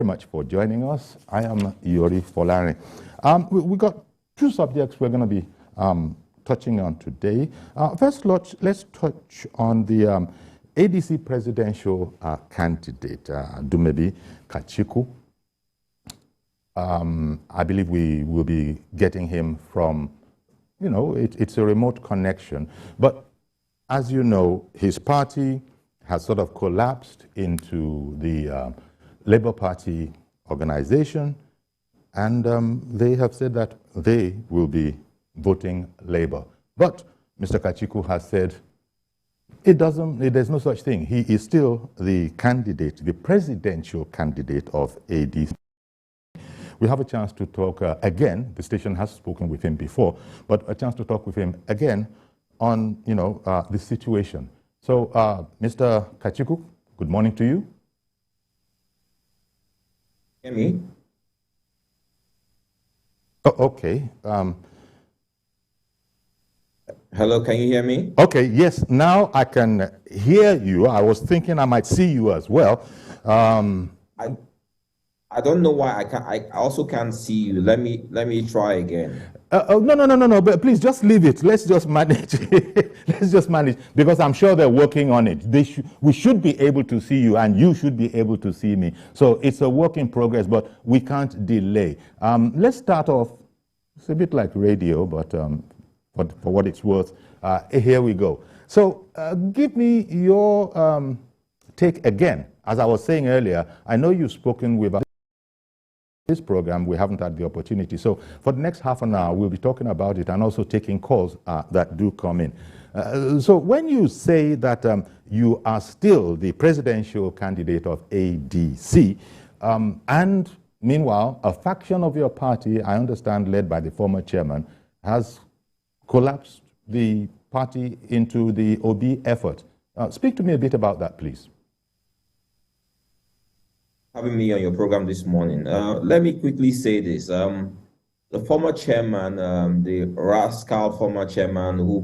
much for joining us. I am Yori Folari. We got two subjects we're going to be touching on today. First, let's touch on the ADC presidential candidate, Dumebi Kachiku. I believe we will be getting him from, it's a remote connection. But as you know, his party has sort of collapsed into the Labour Party organization, and they have said that they will be voting Labour. But Mr. Kachiku has said there's no such thing. He is still the candidate, the presidential candidate of ADC. We have a chance to talk again. The station has spoken with him before, but a chance to talk with him again on, the situation. So, Mr. Kachiku, good morning to you. Hear me? Oh, okay. Hello, can you hear me? Okay, yes, now I can hear you. I was thinking I might see you as well. I don't know why I also can't see you. Let me try again. No, but please just leave it. Let's just manage. Let's just manage, because I'm sure they're working on it. We should be able to see you, and you should be able to see me. So it's a work in progress, but we can't delay. Let's start off. It's a bit like radio, but for what it's worth, here we go. So give me your take again. As I was saying earlier, I know you've spoken with this program. We haven't had the opportunity. So for the next half an hour, we'll be talking about it and also taking calls that do come in. So when you say that you are still the presidential candidate of ADC, and meanwhile, a faction of your party, I understand, led by the former chairman, has collapsed the party into the OB effort. Speak to me a bit about that, please. Having me on your program this morning. Let me quickly say this. The former chairman, the rascal former chairman who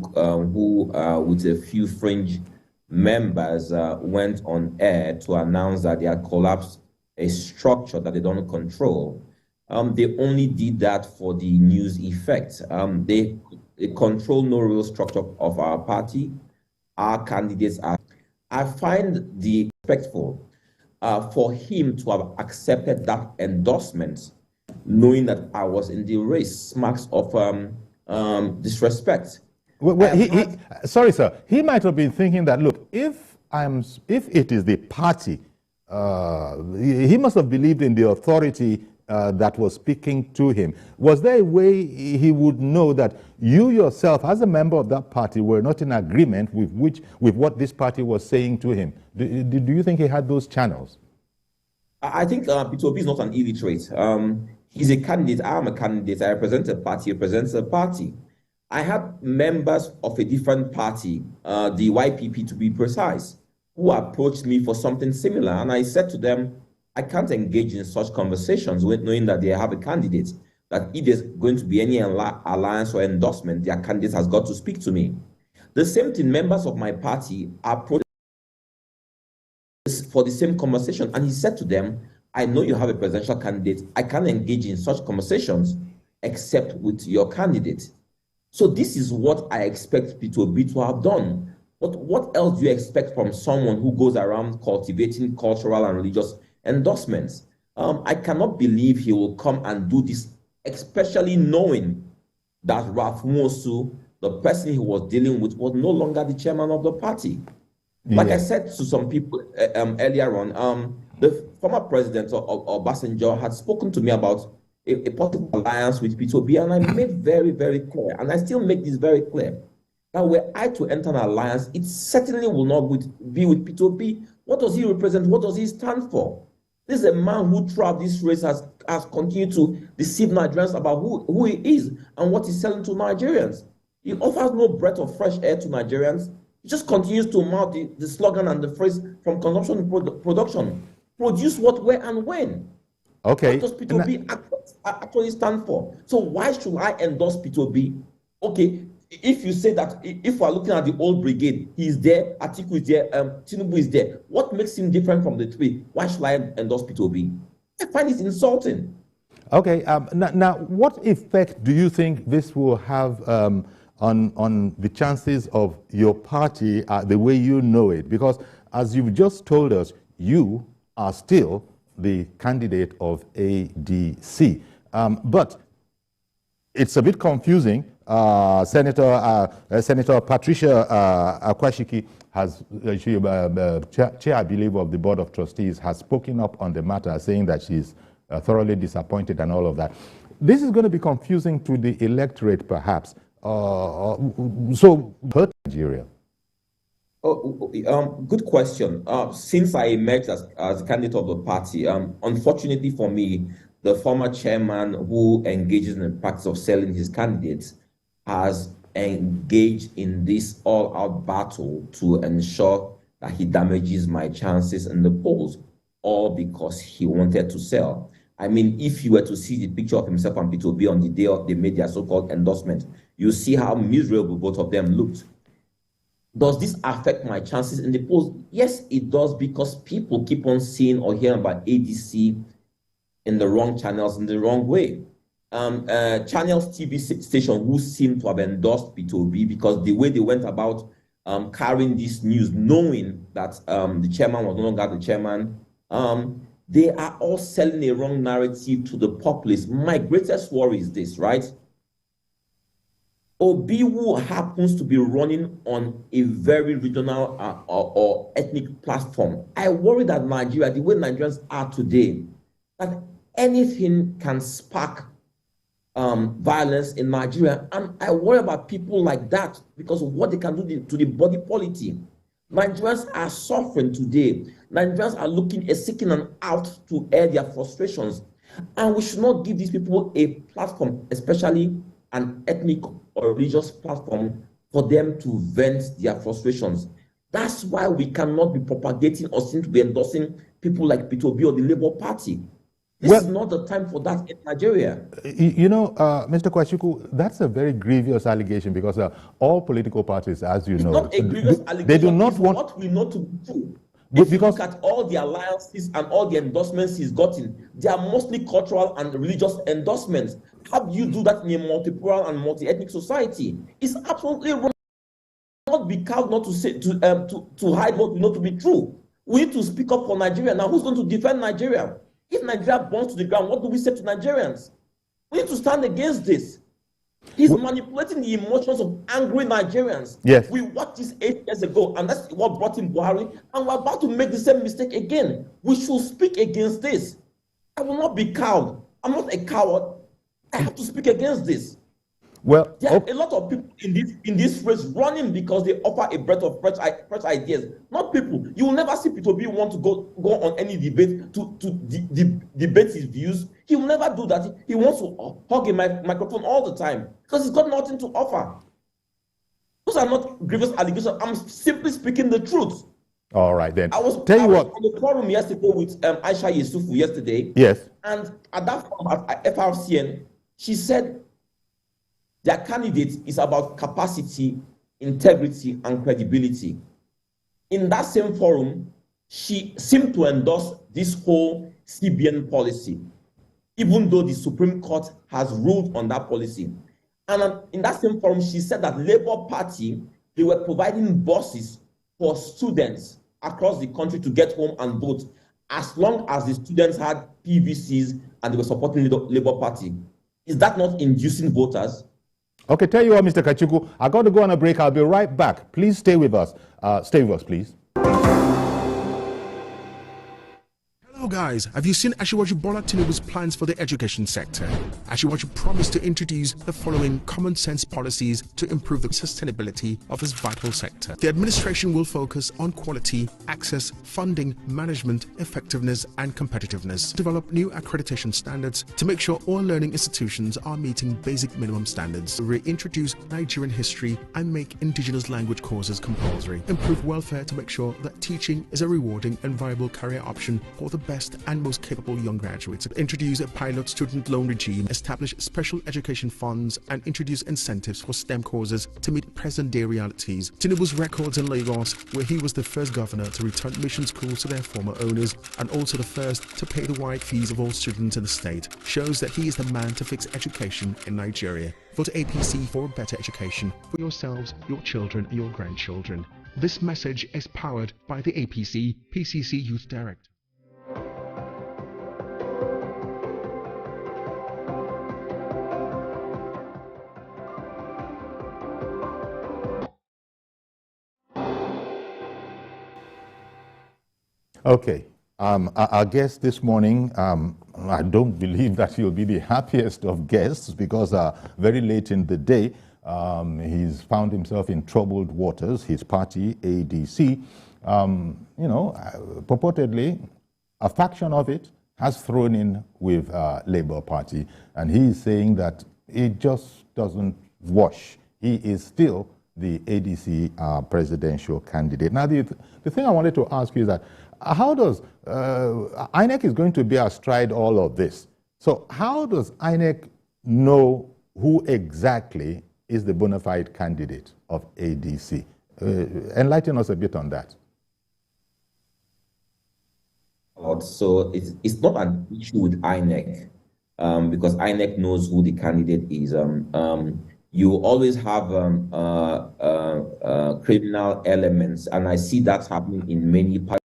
with a few fringe members went on air to announce that they had collapsed a structure that they don't control. They only did that for the news effect. They control no real structure of our party. Our candidates are. I find the respectful for him to have accepted that endorsement, knowing that I was in the race, marks of disrespect. Well, sorry, sir. He might have been thinking that, look, if it is the party, he must have believed in the authority that was speaking to him. Was there a way he would know that you yourself, as a member of that party, were not in agreement with what this party was saying to him? Do you think he had those channels? I think Peter Obi is not an illiterate. He's a candidate. I am a candidate. I represent a party. He represents a party. I had members of a different party, the YPP to be precise, who approached me for something similar. And I said to them, I can't engage in such conversations with knowing that they have a candidate, that if there's going to be any alliance or endorsement, their candidate has got to speak to me. The same thing, members of my party approached for the same conversation. And he said to them, I know you have a presidential candidate. I can't engage in such conversations except with your candidate. So this is what I expect Peter Obi to have done. But what else do you expect from someone who goes around cultivating cultural and religious endorsements? I cannot believe he will come and do this, especially knowing that Ralph Mosu, the person he was dealing with, was no longer the chairman of the party. Like I said to some people earlier on, the former president of Obasanjo had spoken to me about a possible alliance with Peter Obi, and I made very, very clear, and I still make this very clear, that were I to enter an alliance, it certainly will not be with Peter Obi. What does he represent? What does he stand for? This is a man who throughout this race has continued to deceive Nigerians about who he is and what he's selling to Nigerians. He offers no breath of fresh air to Nigerians. He just continues to mouth the slogan and the phrase from consumption to production. Produce what, where, and when. Okay. What does Peter Obi actually stand for? So why should I endorse Peter Obi? Okay, if you say that, if we're looking at the old brigade, he's there, Atiku is there, Tinubu is there. What makes him different from the three? Why should I endorse Peter Obi? I find it insulting. Okay. Now, what effect do you think this will have on the chances of your party the way you know it? Because as you've just told us, you are still the candidate of ADC. But it's a bit confusing. Senator Patricia Akwashiki has, chair, I believe, of the Board of Trustees, has spoken up on the matter, saying that she's thoroughly disappointed and all of that. This is going to be confusing to the electorate, perhaps. So, hurt Nigeria. Good question. Since I emerged as candidate of the party, unfortunately for me, the former chairman who engages in the practice of selling his candidates has engaged in this all-out battle to ensure that he damages my chances in the polls, all because he wanted to sell. I mean, if you were to see the picture of himself and Peter Obi on the day they made their so-called endorsement, you see how miserable both of them looked. Does this affect my chances in the polls? Yes, it does, because people keep on seeing or hearing about ADC in the wrong channels, in the wrong way. Channels TV station who seem to have endorsed Peter Obi, because the way they went about carrying this news, knowing that the chairman was no longer the chairman, they are all selling a wrong narrative to the populace. My greatest worry is this, right? Obi, who happens to be running on a very regional or ethnic platform, I worry that Nigeria, the way Nigerians are today, that anything can spark violence in Nigeria. And I worry about people like that because of what they can do to the body politic. Nigerians are suffering today. Nigerians are seeking an out to air their frustrations. And we should not give these people a platform, especially an ethnic or religious platform, for them to vent their frustrations. That's why we cannot be propagating or seem to be endorsing people like Peter Obi or the Labour Party. This is not the time for that in Nigeria. You know, Mr. Kwashiku, that's a very grievous allegation, because all political parties, as you know, it's not a grievous allegation. They do not want what we know to be true. If you look at all the alliances and all the endorsements he's gotten, they are mostly cultural and religious endorsements. How do you do that in a multi-plural and multi-ethnic society? It's absolutely wrong. Not be cowed, not to say to hide what we know to be true. We need to speak up for Nigeria. Now, who's going to defend Nigeria? If Nigeria burns to the ground, what do we say to Nigerians? We need to stand against this. He's manipulating the emotions of angry Nigerians. Yes. We watched this 8 years ago, and that's what brought in Buhari, and we're about to make the same mistake again. We should speak against this. I will not be cowed. I'm not a coward. I have to speak against this. Well, there are a lot of people in this race running because they offer a breath of fresh ideas. Not people. You will never see Peter Obi want to go on any debate to debate his views. He will never do that. He wants to hug a microphone all the time because he's got nothing to offer. Those are not grievous allegations. I'm simply speaking the truth. All right, then. I was on the forum yesterday with Aisha Yusufu yesterday. Yes. And at that forum at FRCN, she said their candidate is about capacity, integrity, and credibility. In that same forum, she seemed to endorse this whole CBN policy, even though the Supreme Court has ruled on that policy. And in that same forum, she said that Labour Party, they were providing buses for students across the country to get home and vote, as long as the students had PVCs and they were supporting the Labour Party. Is that not inducing voters? Okay, tell you what, Mr. Kachuku, I got to go on a break. I'll be right back. Please stay with us. Stay with us, please. Hello guys, have you seen Asiwaju Bola Tinubu's plans for the education sector? Asiwaju promised to introduce the following common sense policies to improve the sustainability of his vital sector. The administration will focus on quality, access, funding, management, effectiveness and competitiveness. Develop new accreditation standards to make sure all learning institutions are meeting basic minimum standards. Reintroduce Nigerian history and make indigenous language courses compulsory. Improve welfare to make sure that teaching is a rewarding and viable career option for the best best and most capable young graduates, introduce a pilot student loan regime, establish special education funds, and introduce incentives for STEM courses to meet present-day realities. Tinubu's records in Lagos, where he was the first governor to return mission schools to their former owners and also the first to pay the wide fees of all students in the state, shows that he is the man to fix education in Nigeria. Vote APC for better education for yourselves, your children, and your grandchildren. This message is powered by the APC PCC Youth Direct. Okay. Our guest this morning, I don't believe that he'll be the happiest of guests because very late in the day, he's found himself in troubled waters. His party, ADC, purportedly, a faction of it has thrown in with Labour Party, and he's saying that it just doesn't wash. He is still the ADC presidential candidate. Now, the thing I wanted to ask you is that how does INEC is going to be astride all of this? So how does INEC know who exactly is the bona fide candidate of ADC? Enlighten us a bit on that. So it's not an issue with INEC because INEC knows who the candidate is. You always have criminal elements, and I see that happening in many parties.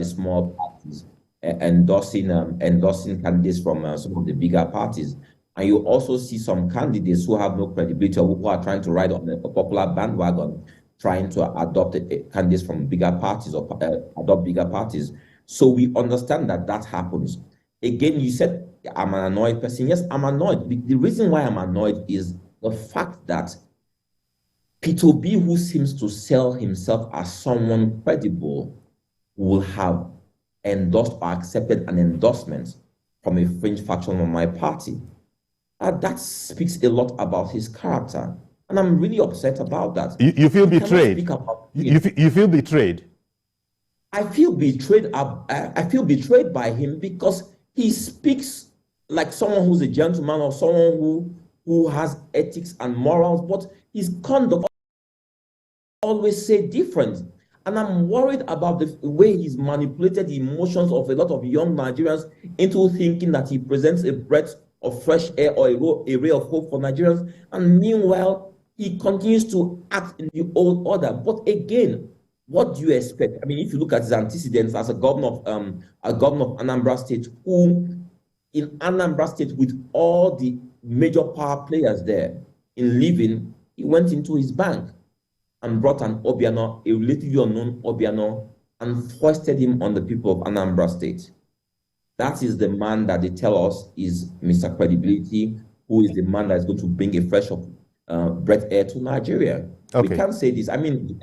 Small parties endorsing candidates from some of the bigger parties, and you also see some candidates who have no credibility or who are trying to ride on a popular bandwagon, trying to adopt candidates from bigger parties or adopt bigger parties. So we understand that that happens. Again, you said I'm an annoyed person. Yes, I'm annoyed. The reason why I'm annoyed is the fact that P2B, who seems to sell himself as someone credible, will have endorsed or accepted an endorsement from a fringe faction of my party. That speaks a lot about his character, and I'm really upset about that. You feel betrayed? You feel betrayed? I feel betrayed. I feel betrayed by him because he speaks like someone who's a gentleman or someone who has ethics and morals, but his conduct always say different. And I'm worried about the way he's manipulated the emotions of a lot of young Nigerians into thinking that he presents a breath of fresh air or a ray of hope for Nigerians. And meanwhile, he continues to act in the old order. But again, what do you expect? I mean, if you look at his antecedents as a governor of Anambra State, who in Anambra State, with all the major power players there, in living, he went into his bank and brought an Obiano, a relatively unknown Obiano, and foisted him on the people of Anambra State. That is the man that they tell us is Mr. Credibility, who is the man that is going to bring a fresh breath air to Nigeria. Okay. We can't say this. I mean,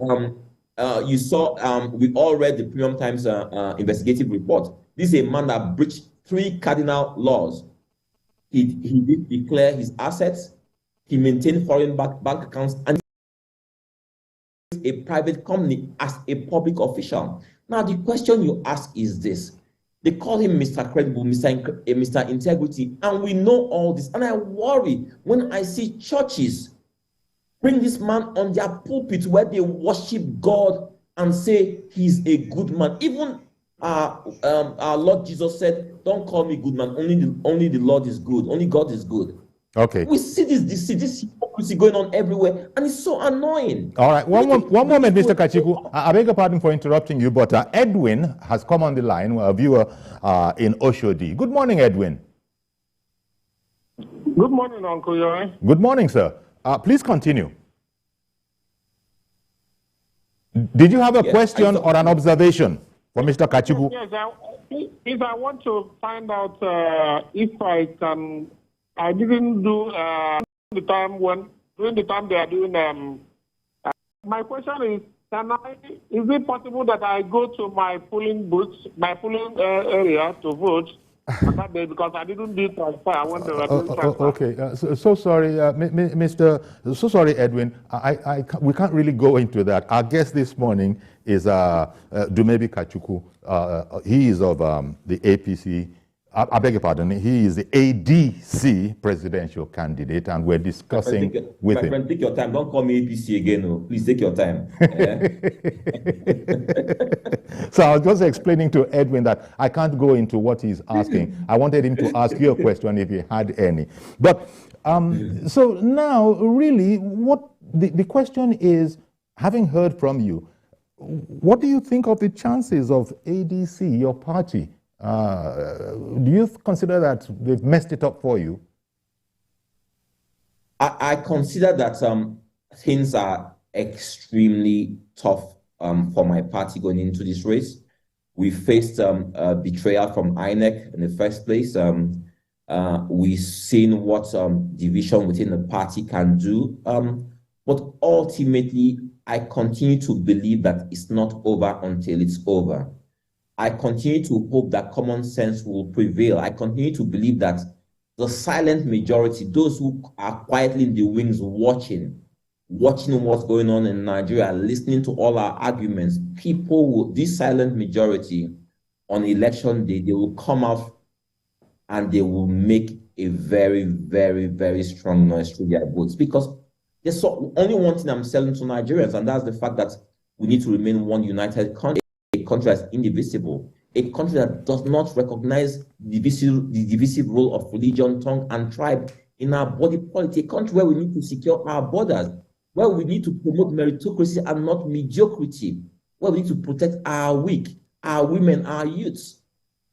you saw, we all read the Premium Times investigative report. This is a man that breached 3 cardinal laws. He did declare his assets, he maintained foreign bank accounts, and a private company as a public official. Now, the question you ask is this. They call him Mr. Credible, Mr. Integrity, and we know all this. And I worry when I see churches bring this man on their pulpit where they worship God and say he's a good man. Even our Lord Jesus said, "Don't call me good man, only the Lord is good, only God is good." Okay. We see this hypocrisy going on everywhere, and it's so annoying. All right, one moment, Mr. Kachiku. I beg your pardon for interrupting you, but Edwin has come on the line, a viewer in Oshodi. Good morning, Edwin. Good morning, Uncle Yoy. Good morning, sir. Please continue. Did you have a question or an observation for Mr. Kachiku? Yes, I want to find out if I can. I didn't do during the time they are doing. My question is, is it possible that I go to my polling booth, my polling area to vote, on that day because I didn't do transfer. I went to transfer. Okay, so sorry, Mr. So sorry, Edwin. We can't really go into that. Our guest this morning is Dumebi Kachuku. He is of the APC. I beg your pardon. He is the ADC presidential candidate, and we're discussing with him. My friend, take your time. Don't call me APC again. No. Please take your time. So I was just explaining to Edwin that I can't go into what he's asking. I wanted him to ask you a question if he had any. But so now, really, what the question is, having heard from you, what do you think of the chances of ADC, your party? Do you consider that they've messed it up for you? I consider that things are extremve tough for my party going into this race. We faced betrayal from INEC in the first place. We've seen what division within the party can do. But ultimately, I continue to believe that it's not over until it's over. I continue to hope that common sense will prevail. I continue to believe that the silent majority, those who are quietly in the wings watching what's going on in Nigeria, listening to all our arguments, this silent majority on election day, they will come out and they will make a very, very, very strong noise through their votes. Because there's only one thing I'm selling to Nigerians, and that's the fact that we need to remain one united country. A country that's indivisible, a country that does not recognize the divisive role of religion, tongue, and tribe in our body politic, a country where we need to secure our borders, where we need to promote meritocracy and not mediocrity, where we need to protect our weak, our women, our youths,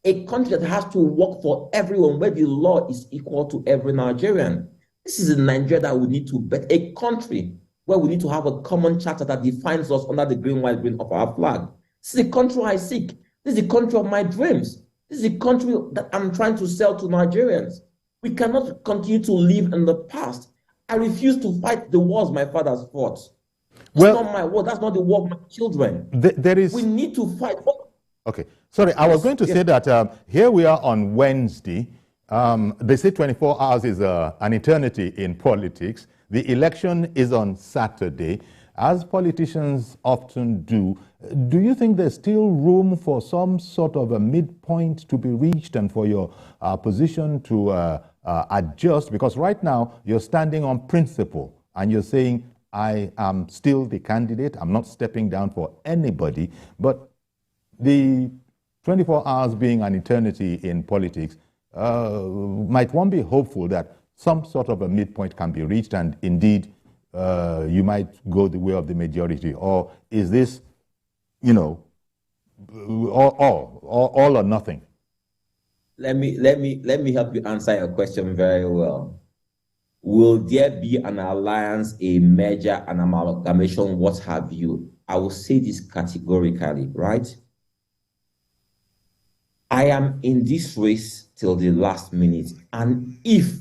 a country that has to work for everyone, where the law is equal to every Nigerian. This is a Nigeria that we need to bet, a country where we need to have a common charter that defines us under the green, white, green of our flag. This is the country I seek. This is the country of my dreams. This is the country that I'm trying to sell to Nigerians. We cannot continue to live in the past. I refuse to fight the wars my fathers fought. That's not my war. That's not the war of my children. We need to fight. Okay. Sorry, I was going to say that here we are on Wednesday. They say 24 hours is an eternity in politics. The election is on Saturday. As politicians often do you think there's still room for some sort of a midpoint to be reached and for your position to adjust? Because right now you're standing on principle and you're saying, I am still the candidate. I'm not stepping down for anybody. But the 24 hours being an eternity in politics, might one be hopeful that some sort of a midpoint can be reached and indeed you might go the way of the majority? Or is this, all or nothing? Let me help you answer your question very well. Will there be an alliance, a merger, an amalgamation, what have you? I will say this categorically, right? I am in this race till the last minute, and if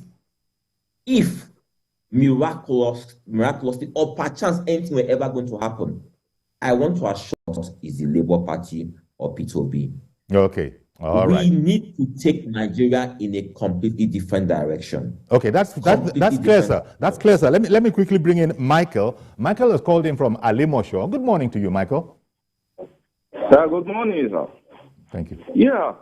miraculously, or perchance anything were ever going to happen, I want to assure us is the Labour Party or P2B. Okay, all right. We need to take Nigeria in a completely different direction. Okay, that's clear, sir. That's clear, sir. Let me quickly bring in Michael. Michael has called in from Alimosho. Good morning to you, Michael. Good morning, sir. Thank you. Yeah.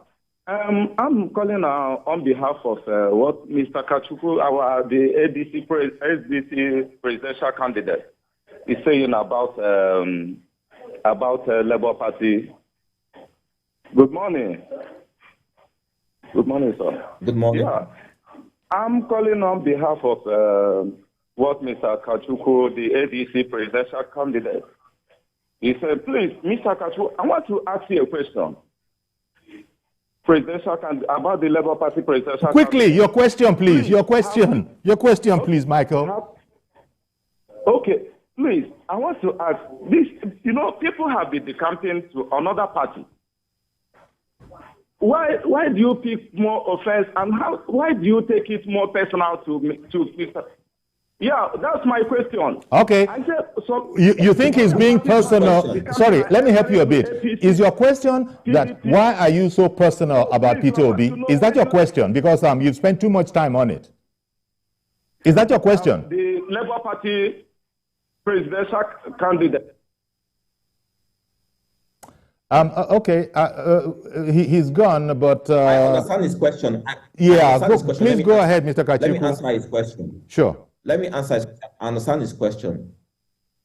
I'm calling on behalf of what Mr. Kachuku, the ADC presidential candidate, is saying about Labour Party. Good morning. Good morning, sir. Good morning. Yeah. I'm calling on behalf of what Mr. Kachuku, the ADC presidential candidate, he said, please, Mr. Kachuku, I want to ask you a question. About the Labour Party presidential Quickly, candidate. Your question, please. Your question, okay. Please, Michael. Okay, please, I want to ask this. People have been decamping to another party. Why do you pick more offense, and why do you take it more personal to Mr. Yeah, that's my question. Okay. I said, so You think he's being personal? Sorry, let me help you a bit. Is your question that why are you so personal about Peter Obi? Is that your question? Because you've spent too much time on it. Is that your question? The Labour Party presidential candidate. Okay, he's gone, but... I understand his question. Please go ahead, Mr. Kachiku. Let me answer his question. Sure. Let me answer. I understand his question.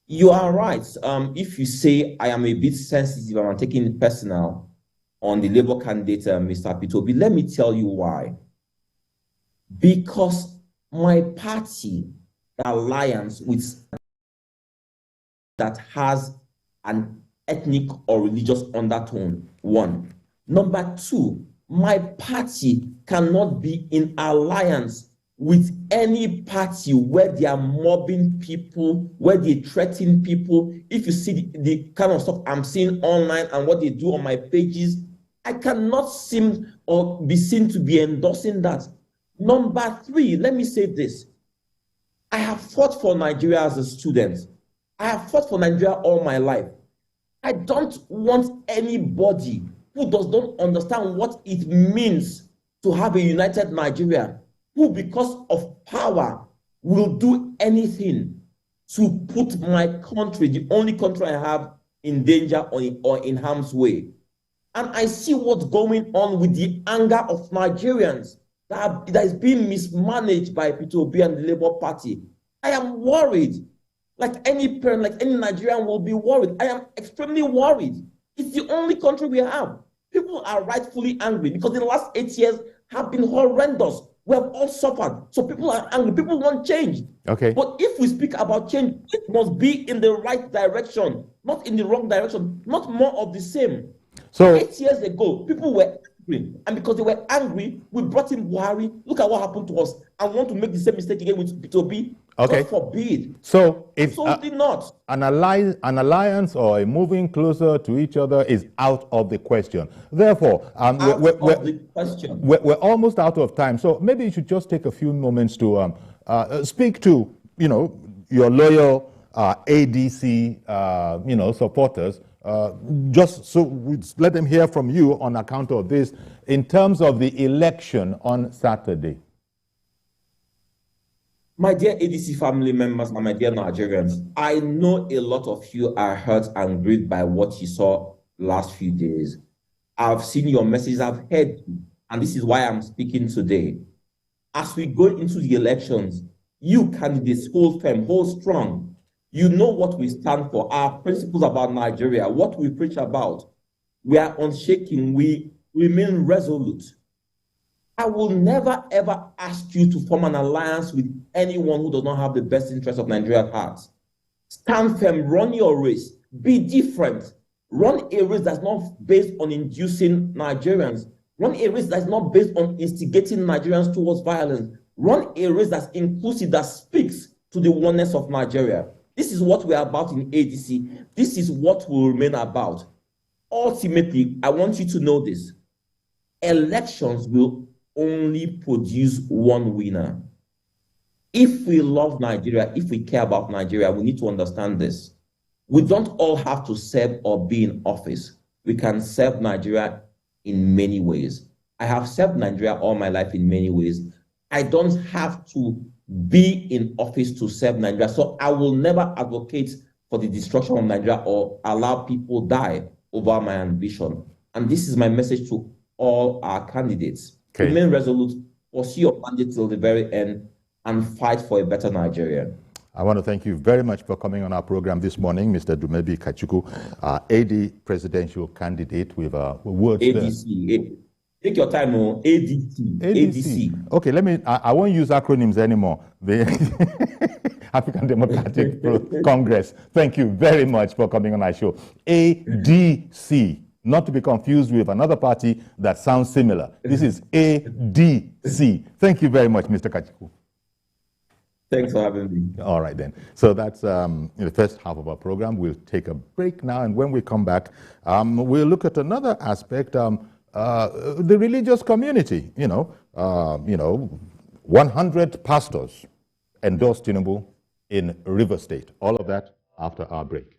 You are right. If you say I am a bit sensitive and I'm taking it personal on the Labour candidate, Mr. Peter Obi, let me tell you why. Because my party alliance with that has an ethnic or religious undertone, one. Number two, my party cannot be in alliance with any party where they are mobbing people, where they threaten people. If you see the kind of stuff I'm seeing online and what they do on my pages, I cannot seem or be seen to be endorsing that. Number three, let me say this. I have fought for Nigeria as a student. I have fought for Nigeria all my life. I don't want anybody who does not understand what it means to have a united Nigeria, who because of power will do anything to put my country, the only country I have, in danger or in harm's way. And I see what's going on with the anger of Nigerians that is being mismanaged by Peter Obi and the Labour Party. I am worried. Like any parent, like any Nigerian will be worried. I am extremely worried. It's the only country we have. People are rightfully angry because the last 8 years have been horrendous. We have all suffered. So people are angry. People want change. Okay. But if we speak about change, it must be in the right direction, not in the wrong direction, not more of the same. So 8 years ago, people were angry. And because they were angry, we brought in Buhari. Look at what happened to us. And want to make the same mistake again with Peter Obi. Okay. God forbid. So if absolutely not. An alliance or a moving closer to each other is out of the question. Therefore, we're almost out of time. So maybe you should just take a few moments to speak to your loyal ADC supporters. Just so let them hear from you on account of this in terms of the election on Saturday. My dear ADC family members and my dear Nigerians, I know a lot of you are hurt and grieved by what you saw last few days. I've seen your messages, I've heard you, and this is why I'm speaking today. As we go into the elections, you candidates hold firm, hold strong. You know what we stand for, our principles about Nigeria, what we preach about. We are unshaken, we remain resolute. I will never ever ask you to form an alliance with anyone who does not have the best interest of Nigeria at heart. Stand firm, run your race, be different. Run a race that's not based on inducing Nigerians. Run a race that's not based on instigating Nigerians towards violence. Run a race that's inclusive, that speaks to the oneness of Nigeria. This is what we are about in ADC. This is what we'll remain about. Ultimately, I want you to know this. Elections will only produce one winner. If we love Nigeria, if we care about Nigeria, we need to understand this. We don't all have to serve or be in office. We can serve Nigeria in many ways. I have served Nigeria all my life in many ways. I don't have to be in office to serve Nigeria. So I will never advocate for the destruction of Nigeria or allow people die over my ambition. And this is my message to all our candidates. Okay. Remain resolute, pursue your mandate till the very end, and fight for a better Nigeria. I want to thank you very much for coming on our program this morning, Mr. Dumebi Kachukwu, AD presidential candidate with words ADC. There. Take your time, ADC. ADC. Okay, I won't use acronyms anymore. The African Democratic Congress. Thank you very much for coming on our show. ADC. Not to be confused with another party that sounds similar. This is ADC. Thank you very much, Mr. Kachukwu. Thanks for having me. All right, then. So that's the first half of our program. We'll take a break now, and when we come back, we'll look at another aspect, the religious community. 100 pastors Endorse Tinubu in River State. All of that after our break.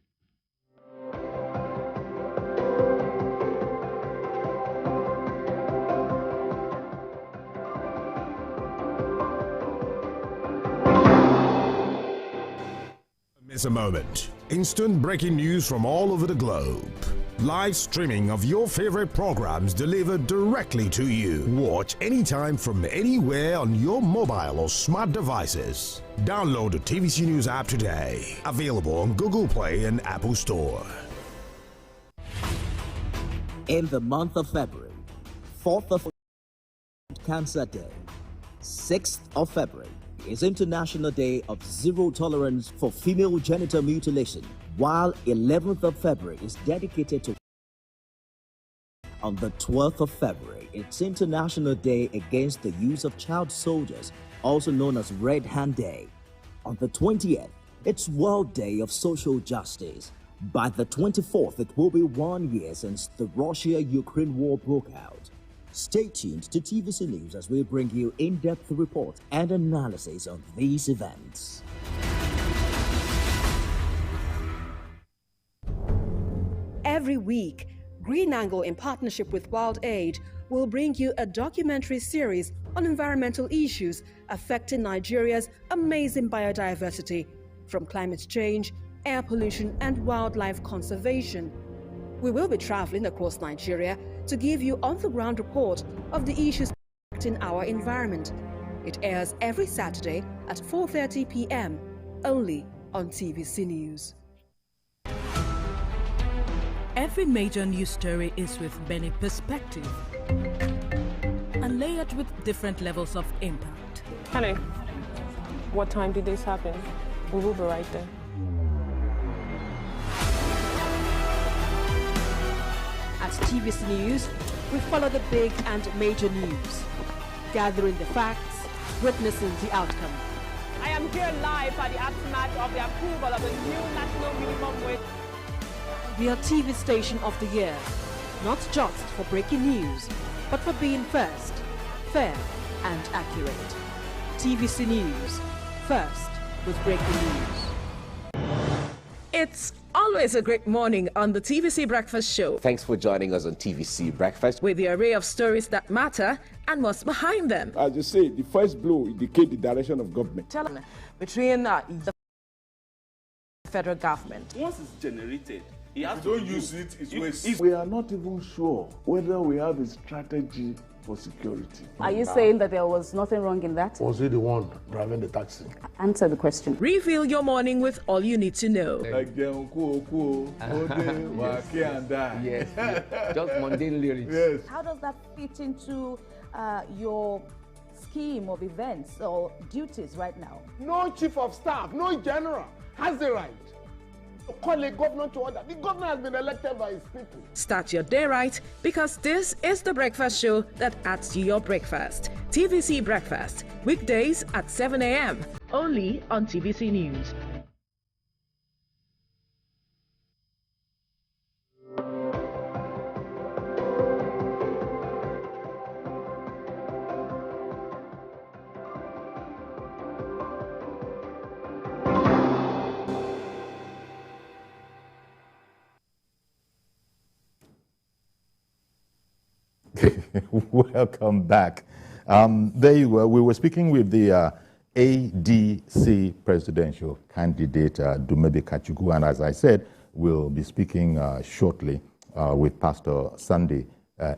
Miss a moment. Instant breaking news from all over the globe. Live streaming of your favorite programs delivered directly to you. Watch anytime from anywhere on your mobile or smart devices. Download the TVC News app today. Available on Google Play and Apple Store. In the month of February, 4th of Cancer Day, 6th of February is International Day of Zero Tolerance for Female Genital Mutilation, while 11th of February is dedicated to. On the 12th of February, it's International Day Against the Use of Child Soldiers, also known as Red Hand Day. On the 20th, it's World Day of Social Justice. By the 24th, it will be 1 year since the Russia-Ukraine war broke out. Stay tuned to TVC News as we bring you in-depth reports and analysis on these events. Every week, Green Angle, in partnership with Wild Aid, will bring you a documentary series on environmental issues affecting Nigeria's amazing biodiversity, from climate change, air pollution, and wildlife conservation. We will be traveling across Nigeria to give you on-the-ground report of the issues affecting our environment. It airs every Saturday at 4:30 p.m. only on TVC News. Every major news story is with many perspectives and layered with different levels of impact. Hello. What time did this happen? We will be right there. At TVC News, we follow the big and major news, gathering the facts, witnessing the outcome. I am here live at the aftermath of the approval of the new national minimum wage. We are TV Station of the Year, not just for breaking news, but for being first, fair and accurate. TVC News, first with breaking news. It's always a great morning on the TVC Breakfast Show. Thanks for joining us on TVC Breakfast. With the array of stories that matter and what's behind them. As you say, the first blow indicates the direction of government. Between the federal government. Once it's generated, if you don't use it, it's waste. We are not even sure whether we have a strategy for security. Are you saying that there was nothing wrong in that? Was he the one driving the taxi? Answer the question. Reveal your morning with all you need to know. Like yes, just mundane lyrics. Yes. How does that fit into your scheme of events or duties right now? No chief of staff, no general has the right to call a governor to order. The governor has been elected by his people. Start your day right, because this is the breakfast show that adds to your breakfast. TVC Breakfast, weekdays at 7 a.m. only on TVC News. Welcome back. There you were. We were speaking with the ADC presidential candidate, Dumebe Kachukwu, and as I said, we'll be speaking shortly with Pastor Sunday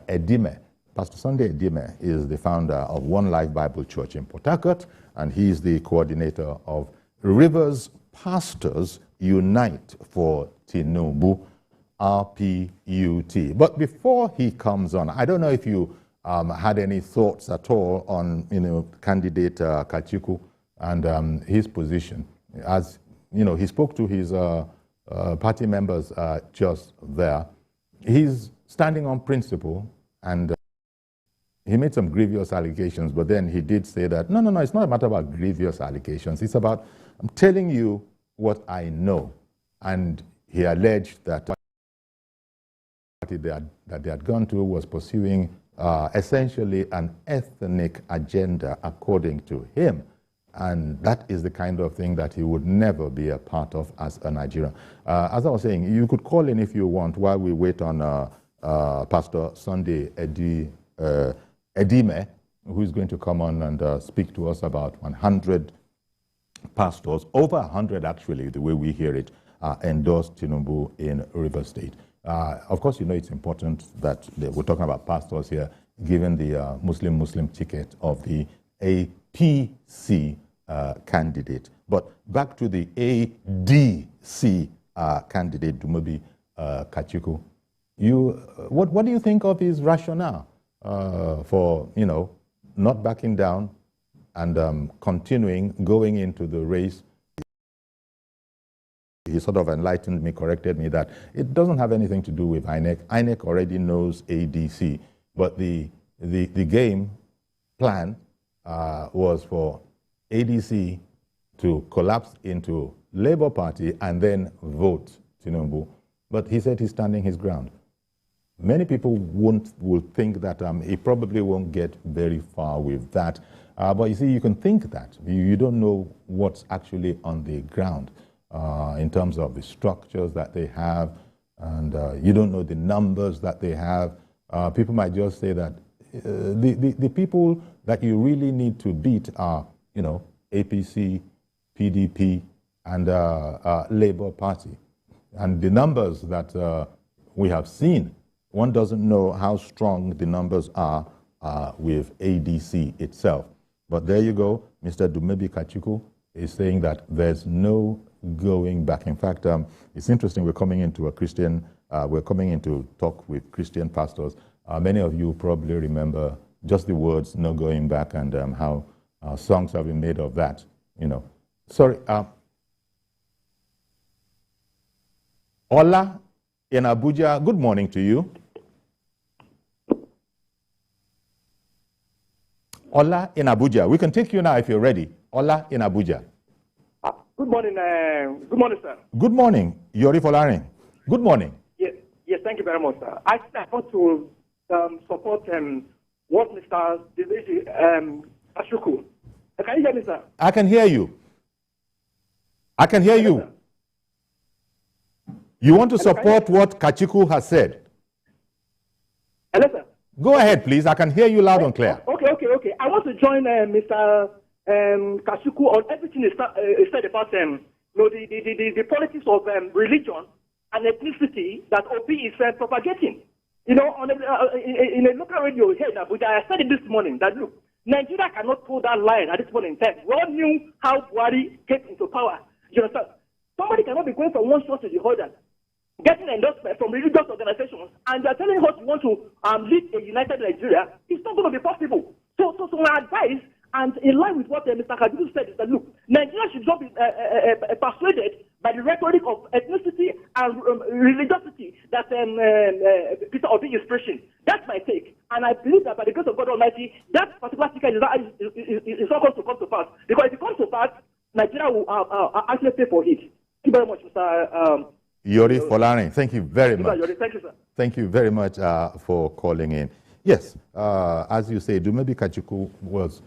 Edime. Pastor Sunday Edime is the founder of One Life Bible Church in Port Harcourt, and he's the coordinator of Rivers Pastors Unite for Tinubu, RPUT. But before he comes on, I don't know if you had any thoughts at all on, candidate Kachukwu and his position. As he spoke to his party members just there. He's standing on principle, and he made some grievous allegations, but then he did say that, no, it's not a matter about grievous allegations. It's about, I'm telling you what I know. And he alleged that that they had gone to was pursuing essentially an ethnic agenda, according to him. And that is the kind of thing that he would never be a part of as a Nigerian. As I was saying, you could call in if you want while we wait on Pastor Sunday Edime, who is going to come on and speak to us about 100 pastors, over 100 actually, the way we hear it, endorsed Tinubu in Rivers State. Of course, you know it's important that we're talking about pastors here, given the Muslim ticket of the APC candidate. But back to the ADC candidate, Dumebi Kachiku. What do you think of his rationale for, not backing down and continuing, going into the race? He sort of enlightened me, corrected me that it doesn't have anything to do with INEC. INEC already knows ADC, but the game plan was for ADC to collapse into Labour Party and then vote Tinubu. But he said he's standing his ground. Many people will think that he probably won't get very far with that. But you see, you can think that. You don't know what's actually on the ground in terms of the structures that they have, and you don't know the numbers that they have. People might just say that the people that you really need to beat are, APC, PDP, and Labour Party. And the numbers that we have seen, one doesn't know how strong the numbers are with ADC itself. But there you go, Mr. Dumebi Kachiku is saying that there's no going back. In fact, it's interesting, we're coming into talk with Christian pastors. Many of you probably remember just the words, no going back, and how songs have been made of that, Sorry, Ola in Abuja, good morning to you. Ola in Abuja. We can take you now if you're ready. Ola in Abuja. Good morning. Good morning, sir. Good morning, Yori Folarin. Good morning. Yes, thank you very much, sir. I want to support what Mr. Ashuku. Can you hear me, sir? I can hear you. I can hear you. You want to support what Kachiku has said? Hello, sir. Go ahead, please. I can hear you loud and clear. Okay. I want to join Mr. Kashuku on everything he said about the politics of religion and ethnicity that OP is propagating. In a local radio here in Abuja, I said it this morning that look, Nigeria cannot pull that line at this point in time. We all knew how Buhari came into power. You understand? Somebody cannot be going from one source to the other, getting endorsement from religious organizations, and they're telling us we want to lead a united Nigeria. It's not going to be possible. So my advice, and in line with what Mr. Kajidu said, is that look, Nigeria should not be persuaded by the rhetoric of ethnicity and religiosity that Peter Obi is preaching. That's my take, and I believe that by the grace of God Almighty, that particular ticket is not going to come to pass. Because if it comes to pass, Nigeria will actually pay for it. Thank you very much, Mr. Yori Folarin, thank you very much. Thank you, sir. Thank you very much for calling in. Yes, as you say, Dumebi Kachiku was,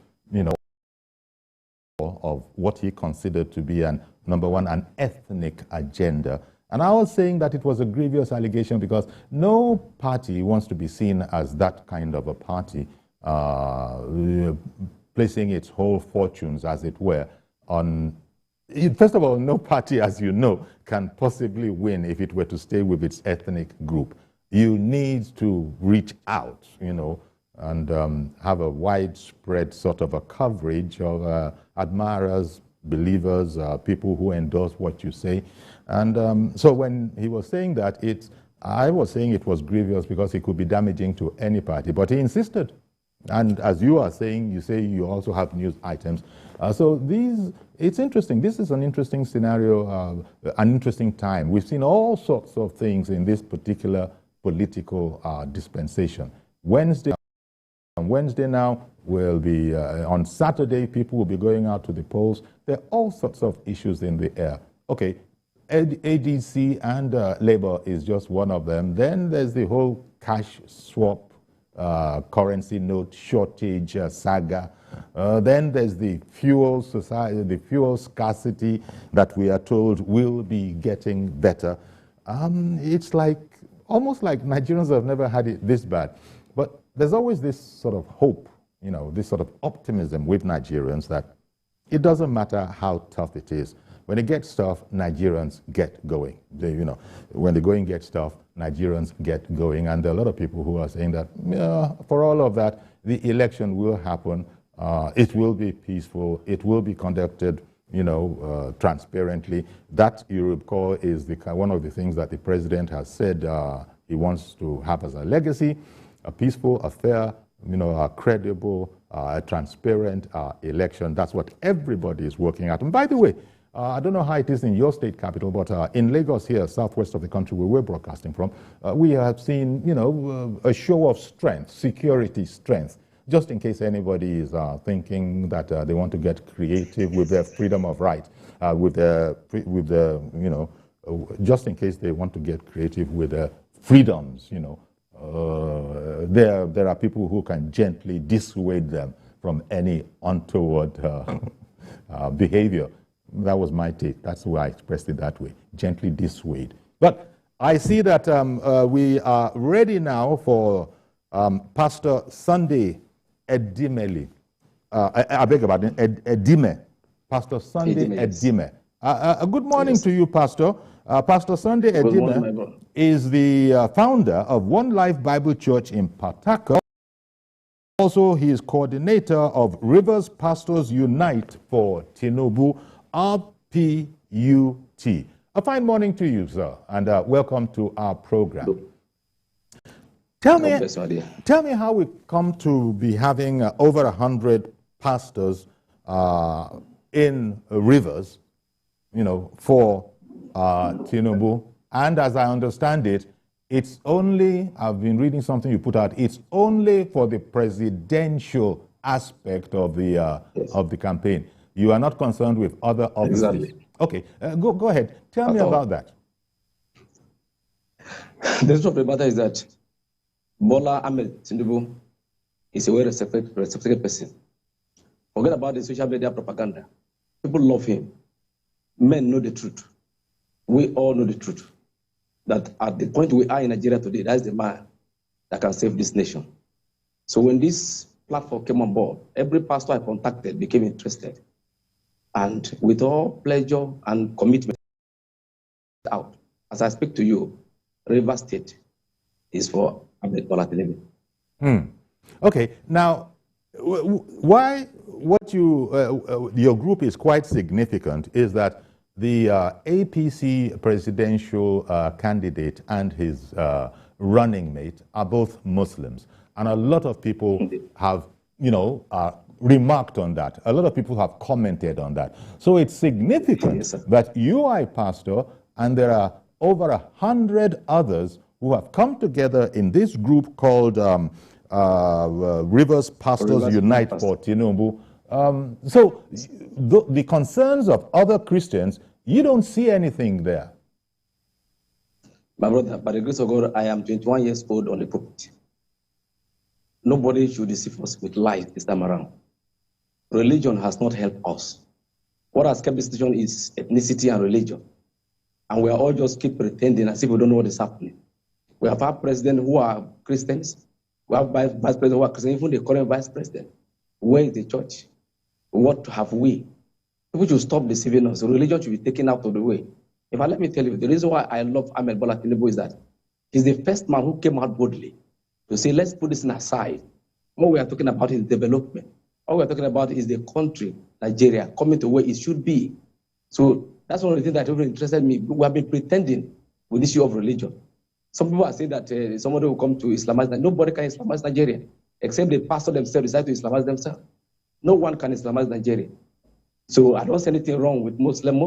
of what he considered to be number one, an ethnic agenda. And I was saying that it was a grievous allegation because no party wants to be seen as that kind of a party, placing its whole fortunes, as it were, on. First of all, no party, as you know, can possibly win if it were to stay with its ethnic group. You need to reach out, and have a widespread sort of a coverage of admirers, believers, people who endorse what you say. And so when he was saying that, I was saying it was grievous because it could be damaging to any party, but he insisted. And as you are saying, you say you also have news items. So it's interesting. This is an interesting scenario, an interesting time. We've seen all sorts of things in this particular political dispensation. Wednesday now will be, on Saturday, people will be going out to the polls. There are all sorts of issues in the air. Okay, ADC and Labour is just one of them. Then there's the whole cash swap, currency note shortage saga. Then there's the fuel society, the fuel scarcity that we are told will be getting better. It's like, almost like Nigerians have never had it this bad. But there's always this sort of hope, you know, this sort of optimism with Nigerians that it doesn't matter how tough it is. When it gets tough, Nigerians get going. You know, when the going gets tough, Nigerians get going. And there are a lot of people who are saying that, for all of that, the election will happen. It will be peaceful. It will be conducted, you know, transparently. That, you recall, is one of the things that the president has said he wants to have as a legacy: a peaceful, a fair, you know, a credible, a transparent election. That's what everybody is working at. And by the way, I don't know how it is in your state capital, but in Lagos here, southwest of the country where we're broadcasting from, we have seen, you know, a show of strength, security strength, just in case anybody is thinking that they want to get creative with their freedom of right, with the, you know, just in case they want to get creative with their freedoms, you know. There are people who can gently dissuade them from any untoward behavior. That was my take. That's why I expressed it that way. Gently dissuade. But I see that we are ready now for Pastor Sunday Edimeli. I beg your pardon, Edime. Pastor Sunday Edime. Good morning to you, Pastor. Pastor Sunday Edime is the founder of One Life Bible Church in Pataka. Also, he is coordinator of Rivers Pastors Unite for Tinubu, RPUT. A fine morning to you, sir, and welcome to our program. Tell me how we come to be having over 100 pastors in Rivers, you know, for Tinubu. And as I understand it, it's only, I've been reading something you put out, it's only for the presidential aspect of the campaign. You are not concerned with other offices. Exactly. Okay, go ahead. Tell me about that. The truth of the matter is that Bola Ahmed Tinubu is a well-respected person. Forget about the social media propaganda. People love him. Men know the truth. We all know the truth. That at the point we are in Nigeria today, that's the man that can save this nation. So when this platform came on board, every pastor I contacted became interested. And with all pleasure and commitment out, as I speak to you, Rivers State is for Ahmed Bola Tinubu. Okay, now, why what your group is quite significant is that the APC presidential candidate and his running mate are both Muslims. And a lot of people have, you know, remarked on that. A lot of people have commented on that. So it's significant that you are a pastor and there are over 100 others who have come together in this group called Rivers Pastors Unite for Tinubu. So the concerns of other Christians, you don't see anything there. My brother, by the grace of God, I am 21 years old on the pulpit. Nobody should deceive us with lies this time around. Religion has not helped us. What has kept this nation is ethnicity and religion. And we are all just keep pretending as if we don't know what is happening. We have had presidents who are Christians. We have vice presidents who are Christians, even the current vice president. Where is the church? What have we? People should stop deceiving us. Religion should be taken out of the way. If I let me tell you, the reason why I love Ahmed Bola Tinubu is that he's the first man who came out boldly to say, let's put this aside. What we are talking about is development. What we are talking about is the country, Nigeria, coming to where it should be. So that's one of the things that really interested me. We have been pretending with the issue of religion. Some people are saying that somebody will come to Islamize. Nobody can Islamize Nigeria, except the pastor themselves decide to Islamize themselves. No one can Islamize Nigeria. So I don't see anything wrong with Muslim.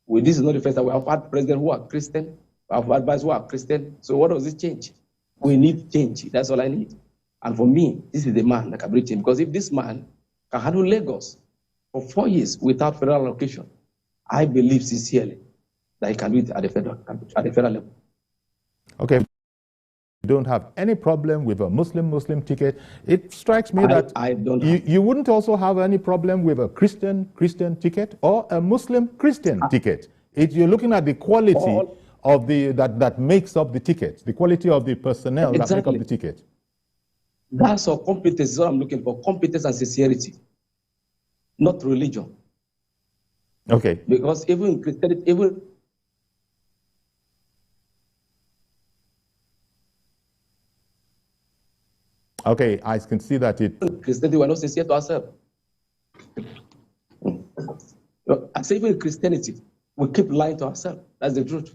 This is not the first time we have had presidents who are Christian, we have advisors who are Christian. So what does it change? We need change. That's all I need. And for me, this is the man that can bring change. Because if this man can handle Lagos for 4 years without federal allocation, I believe sincerely that he can do it at the federal level. Okay. don't have any problem with a Muslim ticket. It strikes me that you wouldn't also have any problem with a Christian ticket or a Muslim Christian ticket. You're looking at the quality of that makes up the ticket, the quality of the personnel that make up the ticket. That's all competence is what I'm looking for, competence and sincerity, not religion. Okay. Because even Christianity, Okay, I can see that Christianity, we're not sincere to ourselves. I say even in Christianity, we keep lying to ourselves. That's the truth.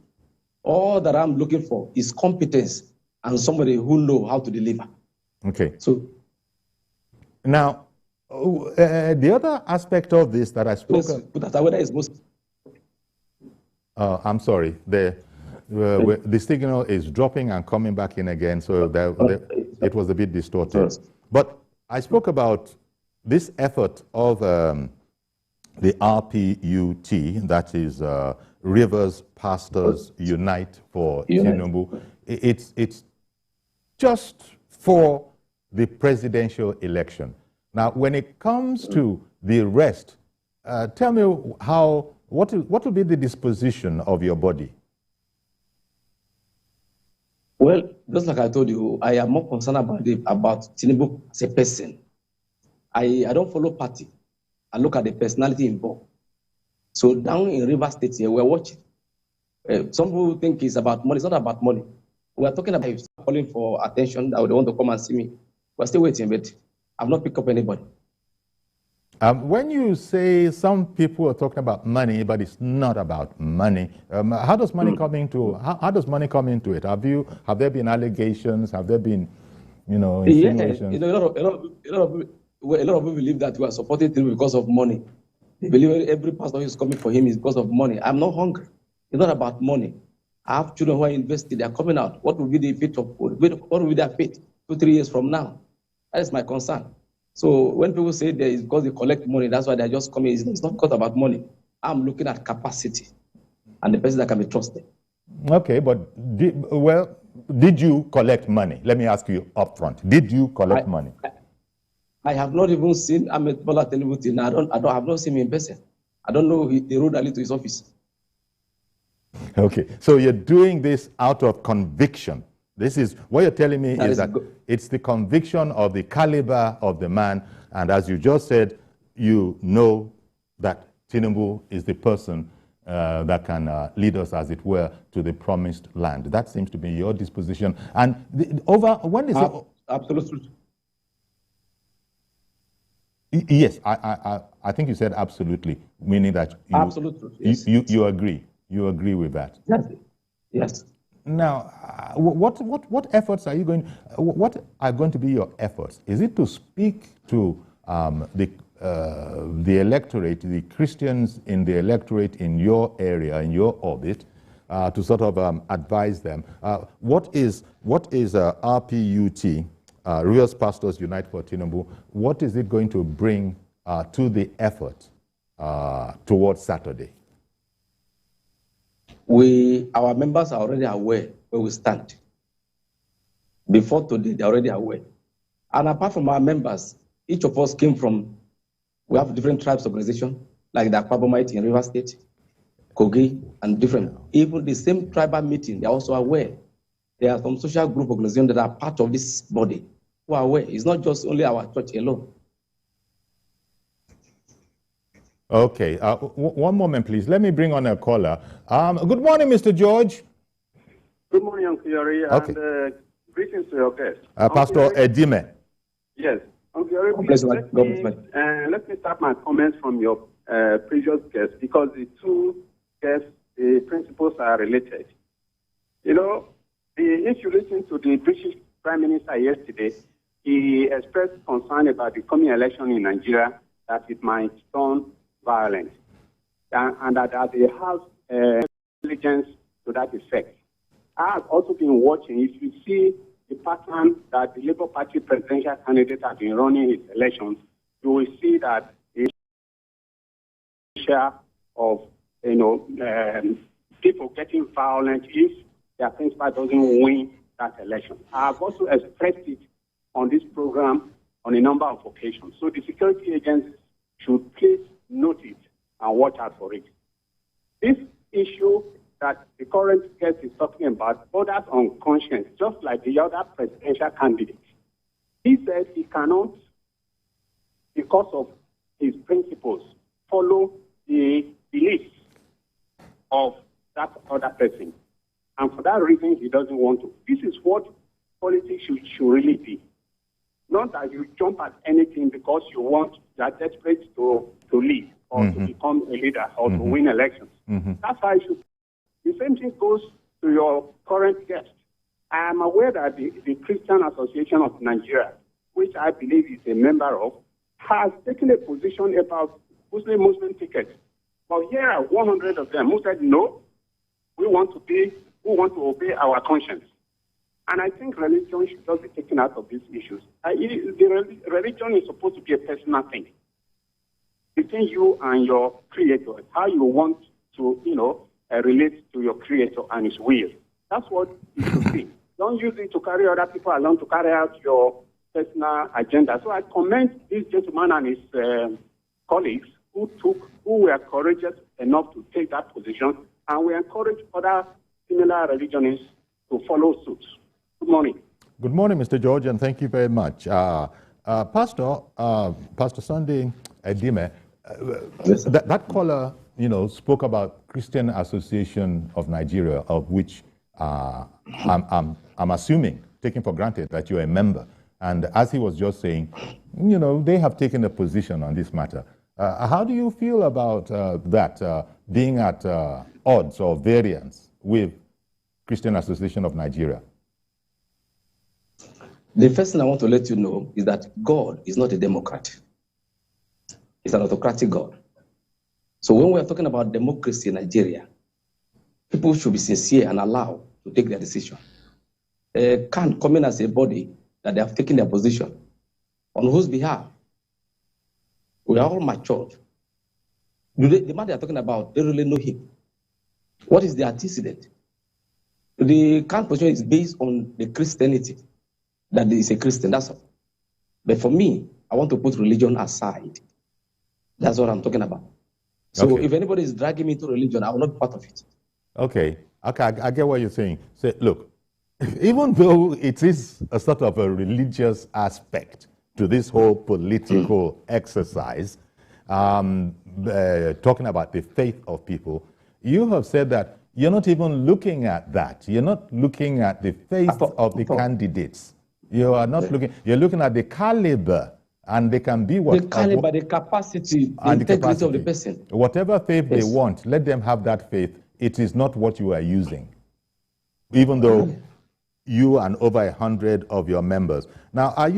All that I'm looking for is competence and somebody who knows how to deliver. Okay. So now, the other aspect of this that I spoke of... I'm sorry. The signal is dropping and coming back in again, so it was a bit distorted. But I spoke about this effort of the RPUT, that is Rivers Pastors Unite for Tinubu. It's just for the presidential election. Now, when it comes to the rest, tell me what will be the disposition of your body? Well, just like I told you, I am more concerned about Tinubu as a person. I don't follow party. I look at the personality involved. So down in River State here, we're watching. Some people think it's about money. It's not about money. We're talking about calling for attention that they want to come and see me. We're still waiting, but I've not picked up anybody. When you say some people are talking about money, but it's not about money, how does money come into? How does money come into it? Have there been allegations? Have there been, insinuations? Yeah, a lot of people believe that we are supporting him because of money. They believe every pastor who is coming for him is because of money. I'm not hungry. It's not about money. I have children who are invested. They are coming out. What will be the fate what will be their fate 2-3 years from now? That is my concern. So when people say that it's because they collect money, that's why they're just coming, it's not because about money. I'm looking at capacity and the person that can be trusted. Okay, but did you collect money? Let me ask you up front. Did you collect money? I have not even seen Ahmed Bola Tinubu. I have not seen him in person. I don't know the road that leads to his office. Okay, so you're doing this out of conviction. This is what you're telling me is that it's the conviction of the caliber of the man, and as you just said, you know that Tinubu is the person that can lead us, as it were, to the promised land. That seems to be your disposition. And when is it? Absolutely. Yes, I think you said absolutely, meaning that you agree. You agree with that? Yes. Now, what efforts are you going? What are going to be your efforts? Is it to speak to the electorate, the Christians in the electorate in your area, in your orbit, to sort of advise them? What is RPUT, Rivers Pastors Unite for Tinubu? What is it going to bring to the effort towards Saturday? Our members are already aware where we stand. Before today, they're already aware. And apart from our members, each of us came from, we have different tribes organization, like the Akwabomite in River State, Kogi, and different. Even the same tribal meeting, they're also aware. There are some social group organizations that are part of this body who are aware. It's not just only our church alone. Okay, one moment, please. Let me bring on a caller. Good morning, Mr. George. Good morning, Uncle Yori, and greetings to your guest. Pastor Edime. Yes. Uncle Yori, let me start my comments from your previous guest, because the two guests, the principles are related. If you listen to the British Prime Minister yesterday, he expressed concern about the coming election in Nigeria, that it might turn violent, and that they have intelligence to that effect. I have also been watching. If you see the pattern that the Labour Party presidential candidate has been running his elections, you will see that a share of people getting violent if their principal doesn't win that election. I have also expressed it on this program on a number of occasions. So the security agencies should please note it and watch out for it. This issue that the current guest is talking about borders on conscience, just like the other presidential candidates. He said he cannot, because of his principles, follow the beliefs of that other person. And for that reason, he doesn't want to. This is what politics should really be. Not that you jump at anything because you are desperate to lead or to become a leader or to win elections. That's how it should. The same thing goes to your current guest. I am aware that the Christian Association of Nigeria, which I believe is a member of, has taken a position about Muslim tickets. But here are 100 of them who said, no, we want to obey our conscience. And I think religion should just be taken out of these issues. Religion is supposed to be a personal thing between you and your creator, how you want to, relate to your creator and his will. That's what it should be. Don't use it to carry other people along to carry out your personal agenda. So I commend this gentleman and his colleagues who were courageous enough to take that position, and we encourage other similar religionists to follow suit. Good morning. Good morning, Mr. George, and thank you very much. Pastor Sunday Edime, that caller, spoke about Christian Association of Nigeria, of which I'm assuming, taking for granted that you're a member. And as he was just saying, they have taken a position on this matter. How do you feel about that, being at odds or variance with Christian Association of Nigeria? The first thing I want to let you know is that God is not a democrat. He's an autocratic God. So when we are talking about democracy in Nigeria, people should be sincere and allow to take their decision. Can't come in as a body that they have taken their position. On whose behalf? We are all matured. The man they are talking about, they really know him. What is the antecedent? The current position is based on the Christianity, that is a Christian, that's all. But for me, I want to put religion aside. That's what I'm talking about. So if anybody is dragging me to religion, I will not be part of it. Okay, I get what you're saying. So, look, even though it is a sort of a religious aspect to this whole political exercise, talking about the faith of people, you have said that you're not even looking at that. You're not looking at the faith of the candidates. You are not looking, you're looking at the caliber, and they can be what? The caliber, the capacity, the integrity of the person. Whatever faith they want, let them have that faith. It is not what you are using. Even though you and over 100 of your members. Now, I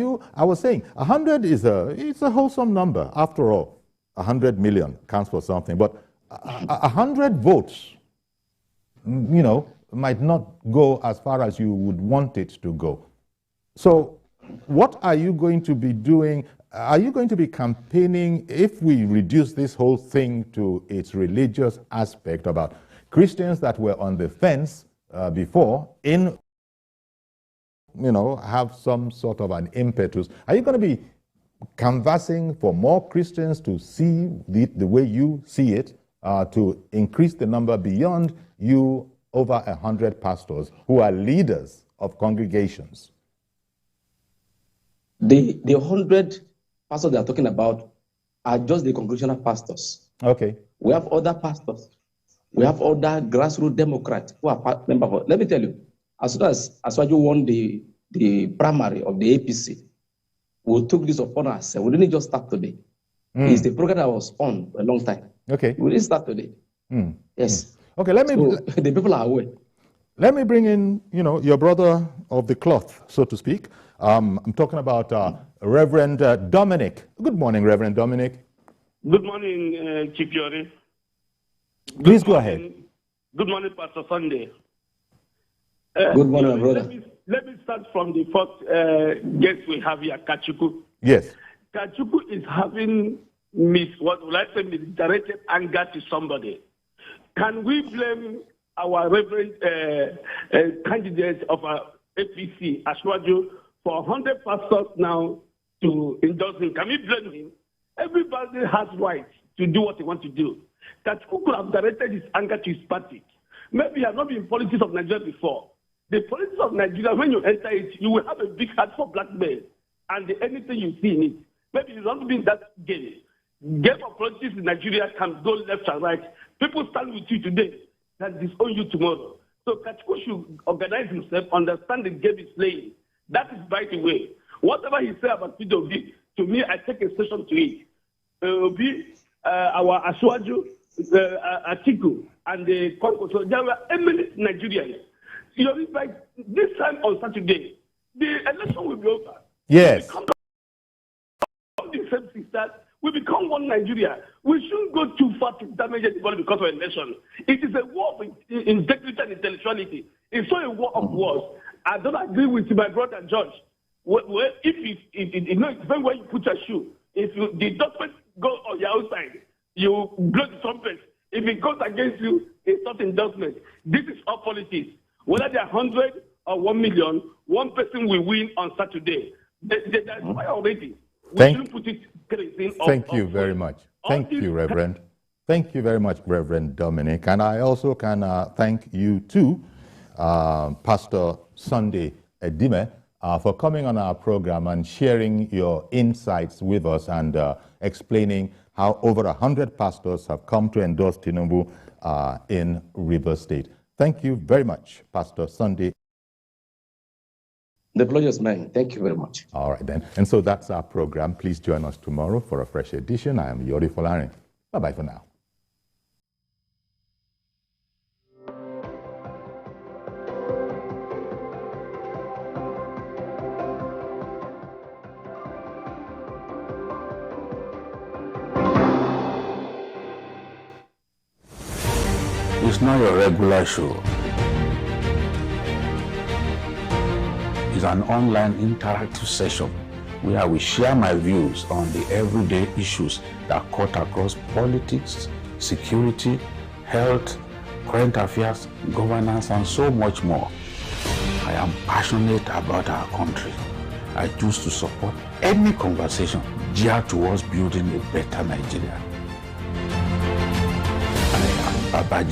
was saying, 100 it's a wholesome number. After all, 100 million counts for something. But 100 votes, might not go as far as you would want it to go. So what are you going to be doing? Are you going to be campaigning if we reduce this whole thing to its religious aspect about Christians that were on the fence before have some sort of an impetus? Are you going to be canvassing for more Christians to see the way you see it, to increase the number beyond you over 100 pastors who are leaders of congregations? The 100 pastors they are talking about are just the congregational pastors. Okay. We have other pastors. We have other grassroots Democrats who are members of. Let me tell you, as soon as Aswaju won the primary of the APC, we took this upon ourselves. We didn't just start today. It's the program that was on a long time. Okay. We didn't start today. Yes. Okay, the people are aware. Let me bring in, your brother of the cloth, so to speak. I'm talking about Reverend Dominic. Good morning, Reverend Dominic. Good morning, Chief Yori. Please go ahead. Good morning, Pastor Sunday. Good morning, brother. Let me start from the first guest we have here, Kachuku. Yes. Kachuku is having misdirected anger to somebody. Can we blame our reverend candidates of APC, Ashwaju, for 100 pastors now to endorse him. Can we blame him? Everybody has rights to do what they want to do. That who could have directed his anger to his party. Maybe he has not been in politics of Nigeria before. The politics of Nigeria, when you enter it, you will have a big heart for black men and anything you see in it. Maybe you don't be in that game. Game of politics in Nigeria can go left and right. People stand with you today that disown you tomorrow. So Kachuku should organize himself, understand the game he's playing. That is by the way. Whatever he said about PWB, to me, I take a session to it. Our Ashwaju, Atiku, and the Congo. So there were eminent Nigerians. You know, like this time on Saturday, the election will be over. Yes. We become one Nigeria. We shouldn't go too far to damage anybody because of election. It is a war of integrity and intellectuality. It's not a war of wars. I don't agree with my brother George. If you know, it's very well you put your shoe. If the document goes on your outside, you blow the trumpet. If it goes against you, it's not endorsement. This is all politics. Whether there are 100 or 1 million, one person will win on Saturday. That's why already. Thank you very much. Thank you, Reverend. Thank you very much, Reverend Dominic. And I also can thank you too, Pastor Sunday Edime, for coming on our program and sharing your insights with us and explaining how over 100 pastors have come to endorse Tinubu in Rivers State. Thank you very much, Pastor Sunday. The pleasure is mine. Thank you very much. All right, then. And so that's our program. Please join us tomorrow for a fresh edition. I am Yori Folarin. Bye-bye for now. It's not your regular show. It's an online interactive session where we share my views on the everyday issues that cut across politics, security, health, current affairs, governance, and so much more. I am passionate about our country. I choose to support any conversation geared towards building a better Nigeria. I am Babaji.